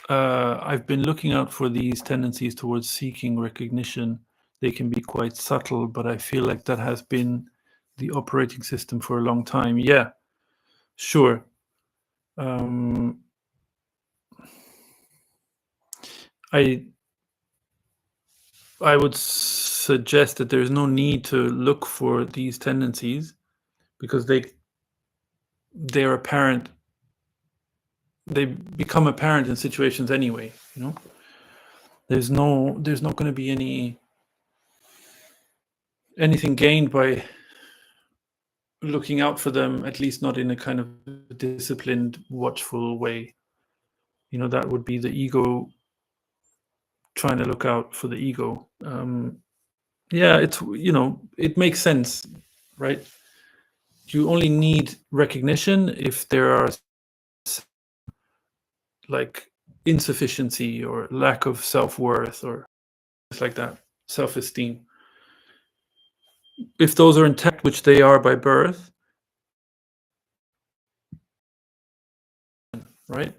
I've been looking out for these tendencies towards seeking recognition. They can be quite subtle, but I feel like that has been the operating system for a long time. Yeah, sure. I would suggest that there's no need to look for these tendencies because they're apparent. They become apparent in situations anyway. You know, there's not going to be anything gained by looking out for them, at least not in a kind of disciplined, watchful way. You know, that would be the ego trying to look out for the ego. Yeah, it's, you know, it makes sense, right? You only need recognition if there are like insufficiency or lack of self-worth or things like that, self-esteem. If those are intact, which they are by birth, right?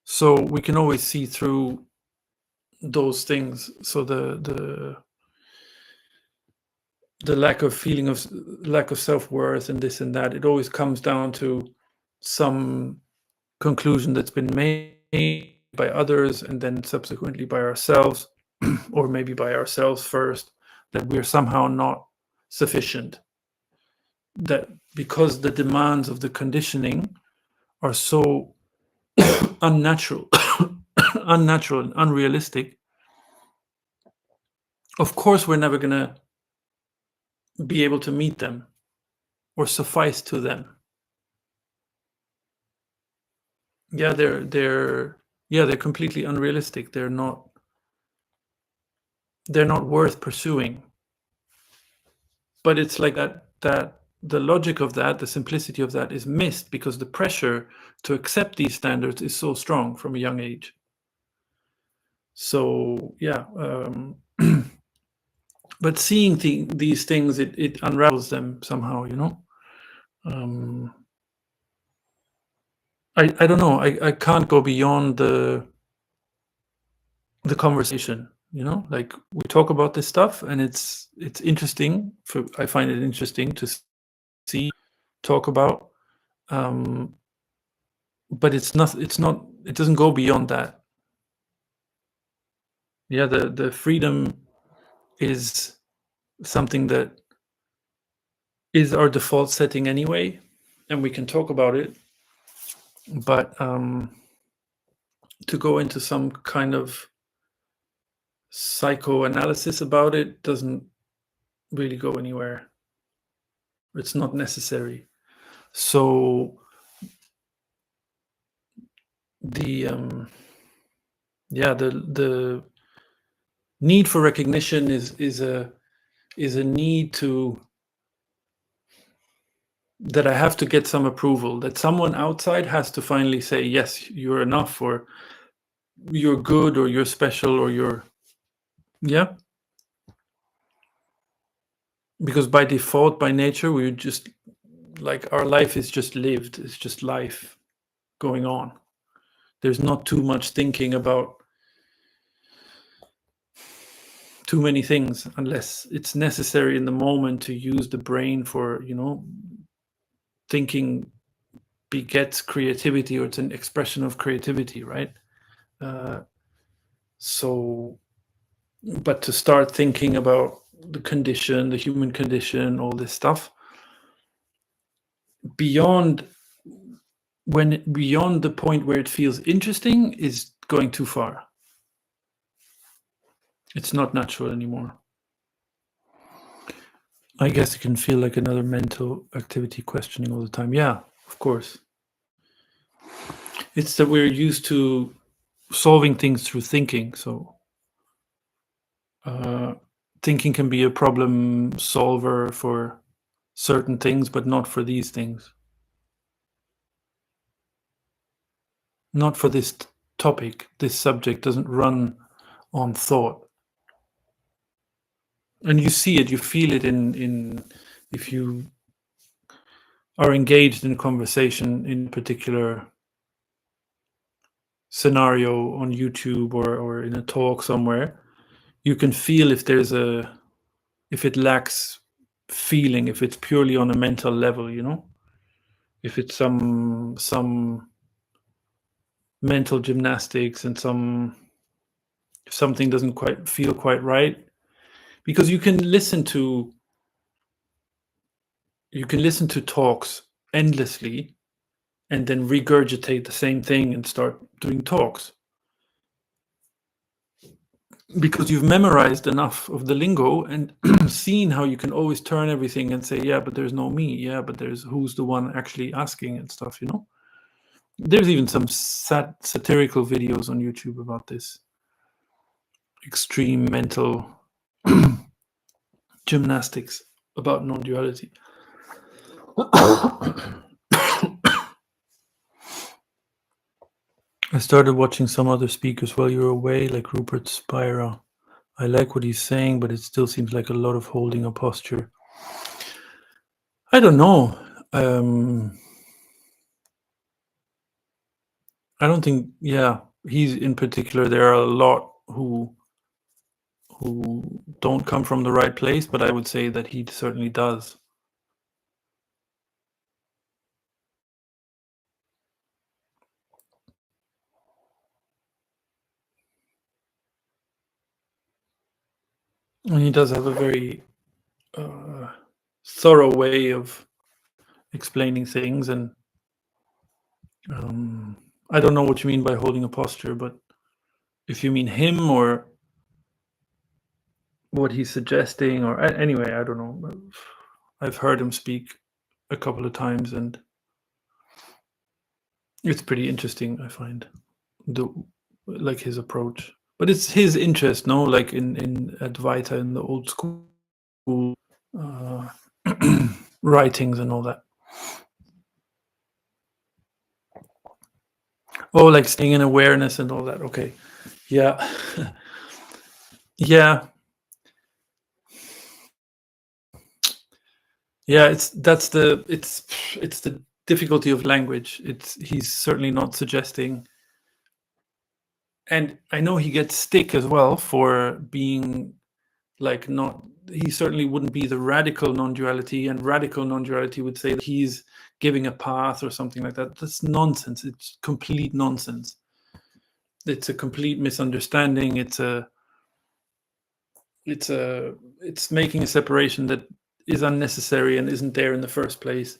So we can always see through those things. So the lack of feeling of lack of self-worth and this and that, it always comes down to some conclusion that's been made by others and then subsequently by ourselves, or maybe by ourselves first, that we're somehow not sufficient, that because the demands of the conditioning are so unnatural unnatural and unrealistic, of course we're never going to be able to meet them or suffice to them. Yeah, they're completely unrealistic. They're not worth pursuing. But it's like that the logic of that, the simplicity of that is missed because the pressure to accept these standards is so strong from a young age. So yeah, but seeing these things, it unravels them somehow, you know. I don't know. I can't go beyond the conversation, you know. Like, we talk about this stuff and it's interesting. I find it interesting to see, talk about, but it doesn't go beyond that. Yeah, the freedom is something that is our default setting anyway, and we can talk about it, but to go into some kind of psychoanalysis about it doesn't really go anywhere. It's not necessary. So the need for recognition is a need that I have to get some approval, that someone outside has to finally say, yes, you're enough, or you're good, or you're special, or you're, yeah. Because by default, by nature, we're just like, our life is just lived. It's just life going on. There's not too much thinking about too many things, unless it's necessary in the moment to use the brain for, you know, thinking begets creativity, or it's an expression of creativity, right? So, but to start thinking about the condition, the human condition, all this stuff, beyond the point where it feels interesting, is going too far. It's not natural anymore. I guess it can feel like another mental activity, questioning all the time. Yeah, of course. It's that we're used to solving things through thinking. So thinking can be a problem solver for certain things, but not for these things. Not for this topic. This subject doesn't run on thought. And you see it, you feel it in if you are engaged in a conversation in a particular scenario on YouTube or in a talk somewhere, you can feel if it lacks feeling, if it's purely on a mental level, if it's some mental gymnastics and something doesn't quite feel quite right, because you can listen to talks endlessly and then regurgitate the same thing and start doing talks because you've memorized enough of the lingo and seen how you can always turn everything and say, yeah, but there's no me. Yeah, but there's who's the one actually asking and stuff, There's even some satirical videos on YouTube about this extreme mental gymnastics about non-duality. I started watching some other speakers while you were away, like Rupert Spira. I like what he's saying, but it still seems like a lot of holding a posture. I don't know. I don't think, he's in particular. There are a lot who don't come from the right place, but I would say that he certainly does. And he does have a very thorough way of explaining things. And I don't know what you mean by holding a posture, but if you mean him or what he's suggesting, or anyway, I don't know. I've heard him speak a couple of times, and it's pretty interesting. I find like his approach, but it's his interest, no, like in Advaita, in the old school writings and all that. Oh, like staying in awareness and all that. Okay, yeah, yeah. Yeah, it's the difficulty of language. He's certainly not suggesting, and I know he gets stick as well for being like not. He certainly wouldn't be the radical non-duality, and radical non-duality would say that he's giving a path or something like that. That's nonsense. It's complete nonsense. It's a complete misunderstanding. It's making a separation that is unnecessary and isn't there in the first place.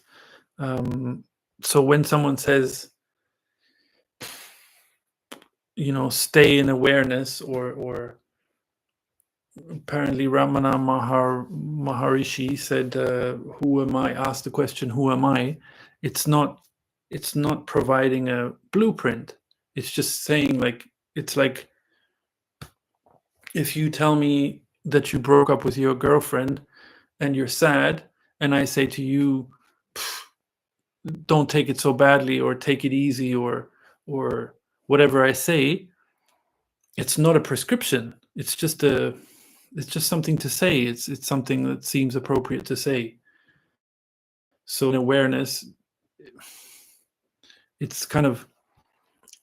So when someone says, stay in awareness, or apparently Ramana Maharishi said, who am I? Asked the question, who am I? It's not providing a blueprint. It's just saying, like, it's like if you tell me that you broke up with your girlfriend and you're sad, and I say to you, don't take it so badly, or take it easy, or whatever I say, it's not a prescription. It's just something to say. It's something that seems appropriate to say. So in awareness, it's kind of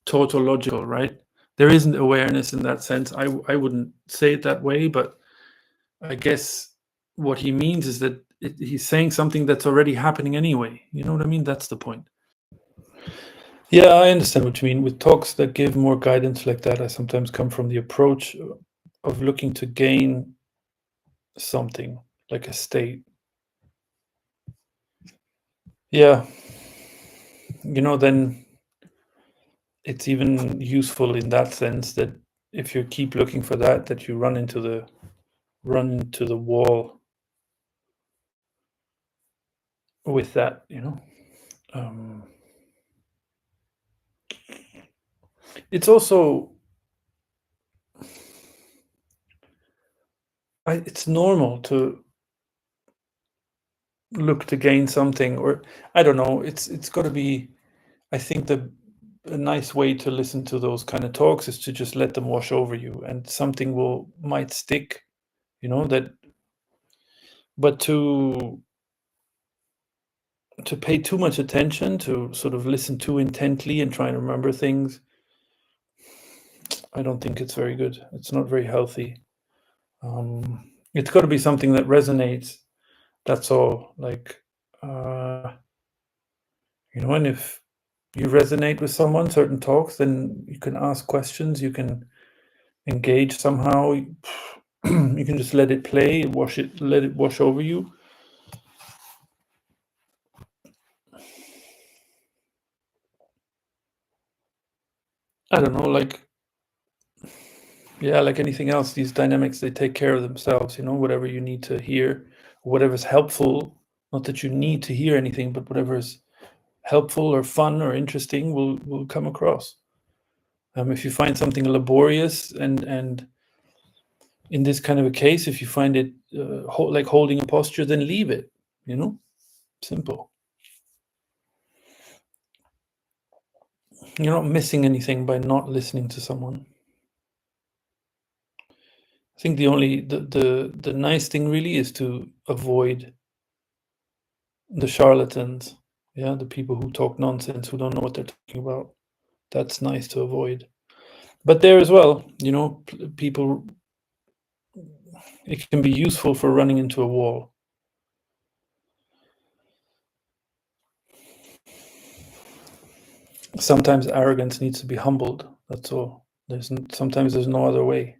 tautological, right? There isn't awareness in that sense. I wouldn't say it that way, but I guess what he means is that he's saying something that's already happening anyway. You know what I mean? That's the point. Yeah, I understand what you mean. With talks that give more guidance like that, I sometimes come from the approach of looking to gain something, like a state. Yeah. Then it's even useful in that sense that if you keep looking for that you run into the wall with that. It's also it's normal to look to gain something, or I don't know. It's got to be. I think a nice way to listen to those kind of talks is to just let them wash over you, and something might stick. That, but to pay too much attention, to sort of listen too intently and try and remember things, I don't think it's very good. It's not very healthy. It's got to be something that resonates. That's all. Like, and if you resonate with someone, certain talks, then you can ask questions, you can engage somehow. You can just let it play, let it wash over you. I don't know, like anything else, these dynamics, they take care of themselves, whatever you need to hear, whatever's helpful, not that you need to hear anything, but whatever is helpful or fun or interesting will come across. If you find something laborious and in this kind of a case, if you find it like holding a posture, then leave it, simple. You're not missing anything by not listening to someone. I think the nice thing really is to avoid the charlatans, the people who talk nonsense, who don't know what they're talking about. That's nice to avoid. But there as well, people, it can be useful for running into a wall. Sometimes arrogance needs to be humbled. That's all. Sometimes there's no other way.